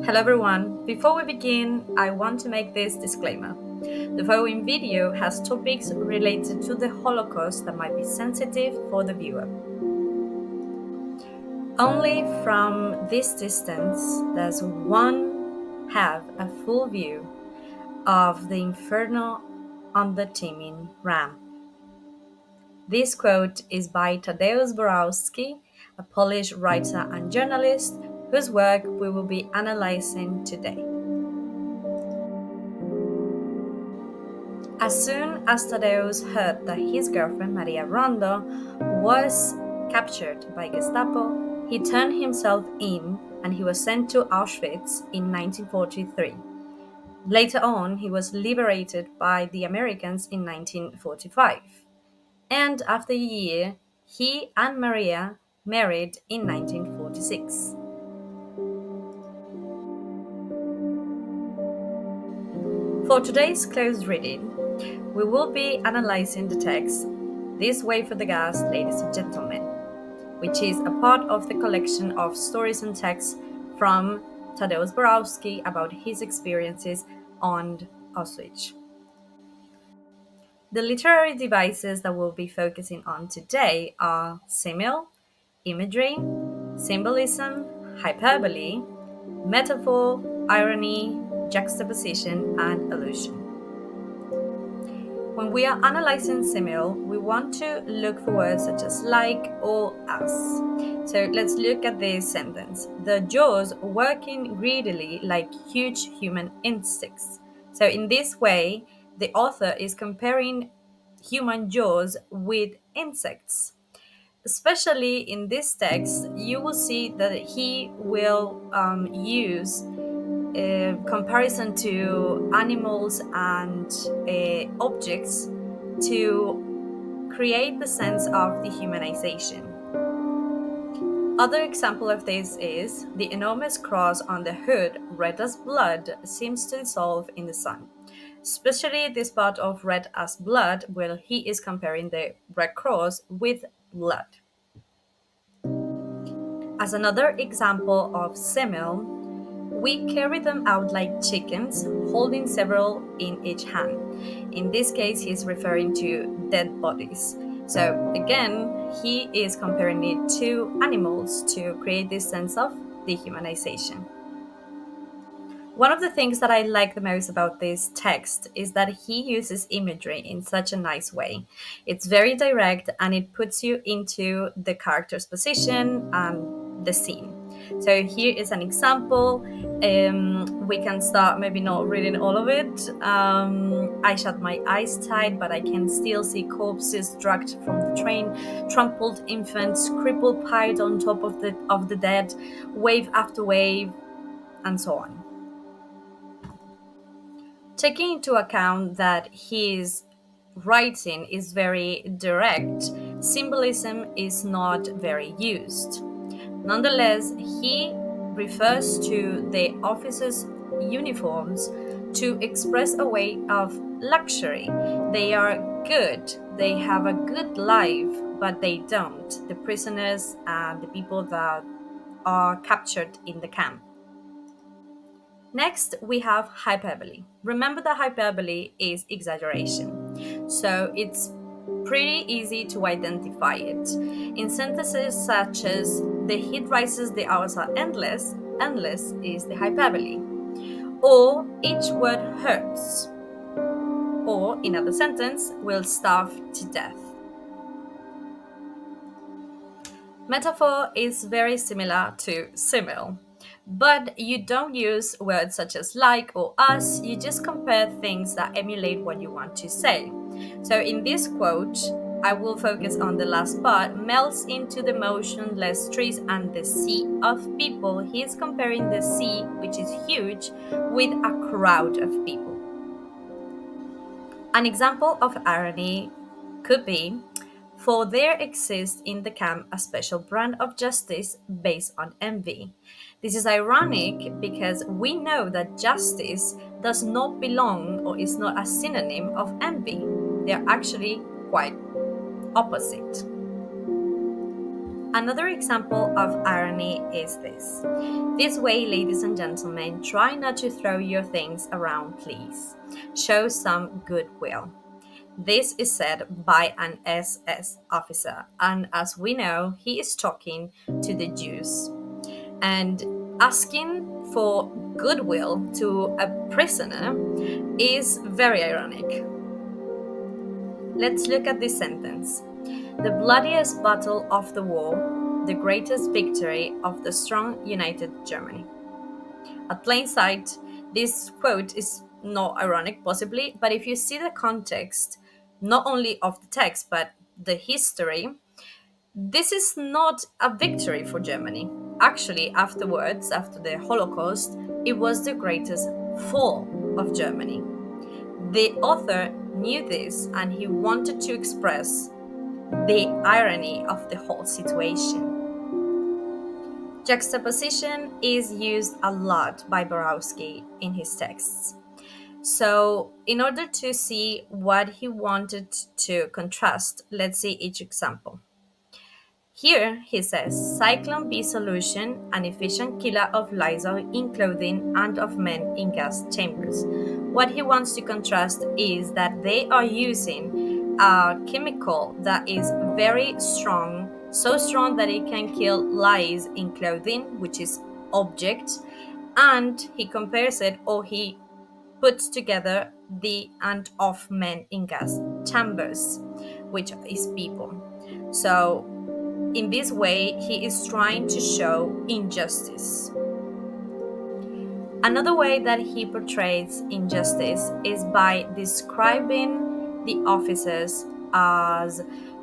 Hello everyone, before we begin, I want to make this disclaimer. The following video has topics related to the Holocaust that might be sensitive for the viewer. Only from this distance does one have a full view of the inferno on the teeming ram. This quote is by Tadeusz Borowski, a Polish writer and journalist whose work we will be analyzing today. As soon as Tadeusz heard that his girlfriend Maria Rondo was captured by Gestapo, he turned himself in and he was sent to Auschwitz in 1943. Later on, he was liberated by the Americans in 1945. And after a year, he and Maria married in 1946. For today's close reading, we will be analyzing the text This Way for the Gas, Ladies and Gentlemen, which is a part of the collection of stories and texts from Tadeusz Borowski about his experiences on Auschwitz. The literary devices that we'll be focusing on today are simile, imagery, symbolism, hyperbole, metaphor, irony, juxtaposition, and allusion. When we are analyzing simile, we want to look for words such as like or as. So let's look at this sentence. The jaws working greedily like huge human insects. So in this way, the author is comparing human jaws with insects. Especially in this text, you will see that he will use comparison to animals and objects to create the sense of dehumanization. Other example of this is the enormous cross on the hood, red as blood, seems to dissolve in the sun. Especially this part of red as blood, where he is comparing the red cross with blood. As another example of simile, we carry them out like chickens, holding several in each hand. In this case, he's referring to dead bodies. So again, he is comparing it to animals to create this sense of dehumanization. One of the things that I like the most about this text is that he uses imagery in such a nice way. It's very direct and it puts you into the character's position and the scene. So here is an example. We can start maybe not reading all of it. I shut my eyes tight, but I can still see corpses dragged from the train, trampled infants, crippled piled on top of the dead, wave after wave, and so on. Taking into account that his writing is very direct, symbolism is not very used. Nonetheless, he refers to the officers' uniforms to express a way of luxury. They are good, they have a good life, but they don't, the prisoners and the people that are captured in the camp. Next, we have hyperbole. Remember that hyperbole is exaggeration, so it's pretty easy to identify it. In sentences such as the heat rises, the hours are endless, endless is the hyperbole. Or each word hurts. Or in other sentence, will starve to death. Metaphor is very similar to simile. But you don't use words such as like or as, you just compare things that emulate what you want to say. So in this quote, I will focus on the last part, melts into the motionless trees and the sea of people. He is comparing the sea, which is huge, with a crowd of people. An example of irony could be, for there exists in the camp a special brand of justice based on envy. This is ironic because we know that justice does not belong or is not a synonym of envy. They are actually quite opposite. Another example of irony is this. This way, ladies and gentlemen, try not to throw your things around, please. Show some goodwill. This is said by an SS officer, and as we know, he is talking to the Jews. And asking for goodwill to a prisoner is very ironic. Let's look at this sentence. The bloodiest battle of the war, the greatest victory of the strong united Germany. At plain sight, this quote is not ironic, possibly, but if you see the context, not only of the text, but the history, this is not a victory for Germany. Actually, afterwards, after the Holocaust, it was the greatest fall of Germany. The author knew this and he wanted to express the irony of the whole situation. Juxtaposition is used a lot by Borowski in his texts. So, in order to see what he wanted to contrast, let's see each example. Here he says Cyclone B solution, an efficient killer of Lysol in clothing and of men in gas chambers. What he wants to contrast is that they are using a chemical that is very strong, so strong that it can kill lice in clothing, which is objects, and he compares it, or he puts together the and of men in gas chambers, which is people. So in this way, he is trying to show injustice. Another way that he portrays injustice is by describing the officers as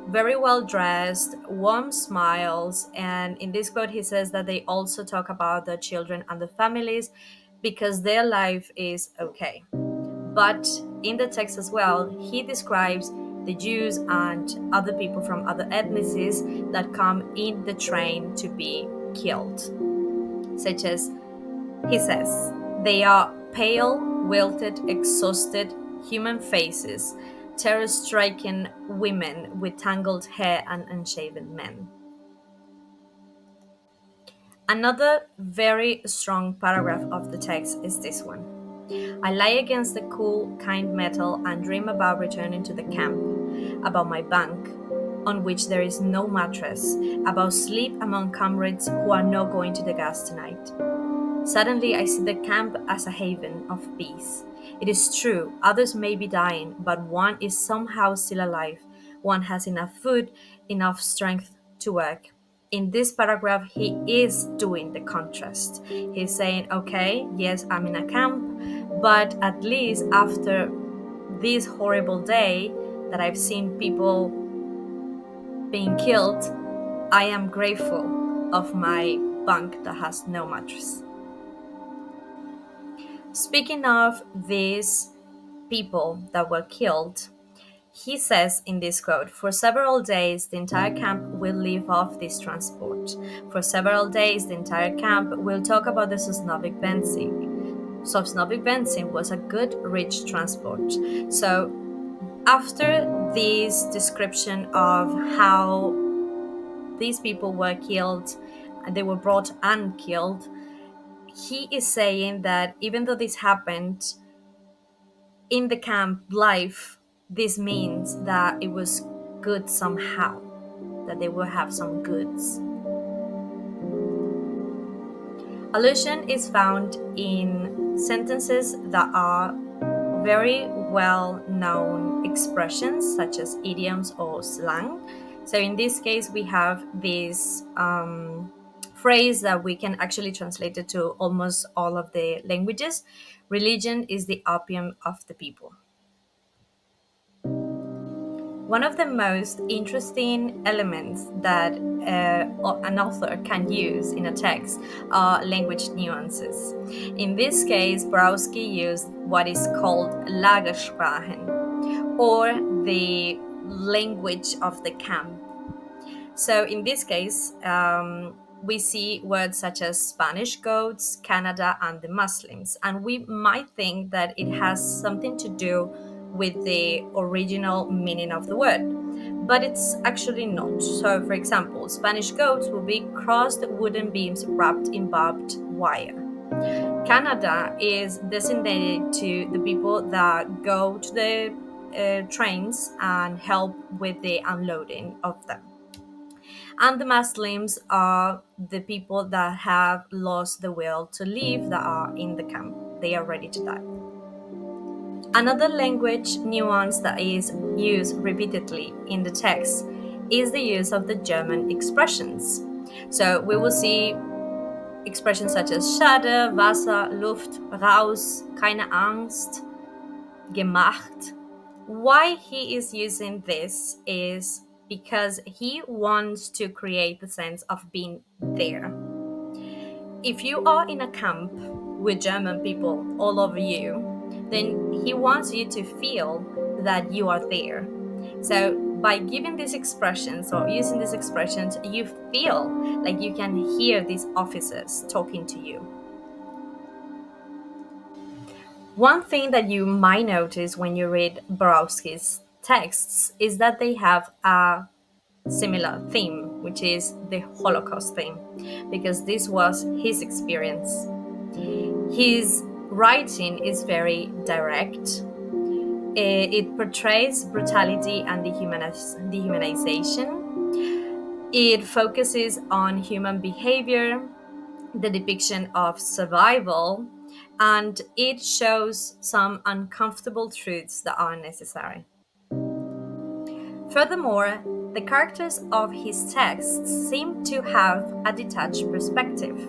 very well dressed, warm smiles, and in this quote, he says that they also talk about the children and the families because their life is okay. But in the text as well, he describes the Jews and other people from other ethnicities that come in the train to be killed. Such as, he says, they are pale, wilted, exhausted human faces, terror-stricken women with tangled hair and unshaven men. Another very strong paragraph of the text is this one. I lie against the cool, kind metal and dream about returning to the camp, about my bunk, on which there is no mattress, about sleep among comrades who are not going to the gas tonight. Suddenly, I see the camp as a haven of peace. It is true, others may be dying, but one is somehow still alive. One has enough food, enough strength to work. In this paragraph, he is doing the contrast. He's saying, okay, yes, I'm in a camp, but at least after this horrible day that I've seen people being killed, I am grateful of my bunk that has no mattress. Speaking of these people that were killed, he says in this quote, for several days the entire camp will live off this transport. For several days the entire camp will talk about the Sosnovyk benzene. Sosnovyk benzene was a good, rich transport. So after this description of how these people were killed, and they were brought and killed, he is saying that even though this happened in the camp life, this means that it was good somehow, that they will have some goods. Allusion is found in sentences that are very well known expressions, such as idioms or slang. So in this case, we have this phrase that we can actually translate it to almost all of the languages. Religion is the opium of the people. One of the most interesting elements that an author can use in a text are language nuances. In this case, Borowski used what is called Lagersprachen, or the language of the camp. So in this case, we see words such as Spanish goats, Canada, and the Muslims. And we might think that it has something to do with the original meaning of the word. but it's actually not. So, for example, Spanish goats will be crossed wooden beams wrapped in barbed wire. Canada is designated to the people that go to the trains and help with the unloading of them. And the Muslims are the people that have lost the will to live, that are in the camp. They are ready to die. Another language nuance that is used repeatedly in the text is the use of the German expressions. So we will see expressions such as Schade, Wasser, Luft, raus, keine Angst, gemacht. Why he is using this is because he wants to create the sense of being there. If you are in a camp with German people all over you, then he wants you to feel that you are there. So by giving these expressions or using these expressions, you feel like you can hear these officers talking to you. One thing that you might notice when you read Borowski's texts is that they have a similar theme, which is the Holocaust theme, because this was his experience. His writing is very direct. It portrays brutality and dehumanization. It focuses on human behavior, the depiction of survival, and it shows some uncomfortable truths that are necessary. Furthermore, the characters of his texts seem to have a detached perspective.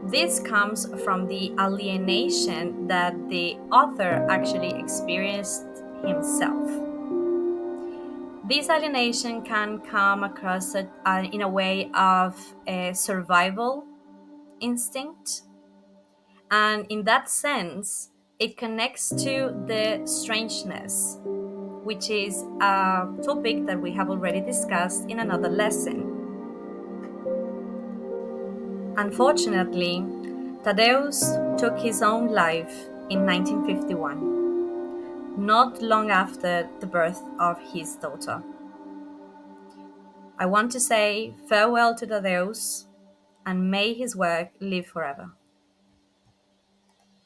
This comes from the alienation that the author actually experienced himself. This alienation can come across in a way of a survival instinct, and in that sense, it connects to the strangeness, which is a topic that we have already discussed in another lesson. Unfortunately, Tadeusz took his own life in 1951, not long after the birth of his daughter. I want to say farewell to Tadeusz and may his work live forever.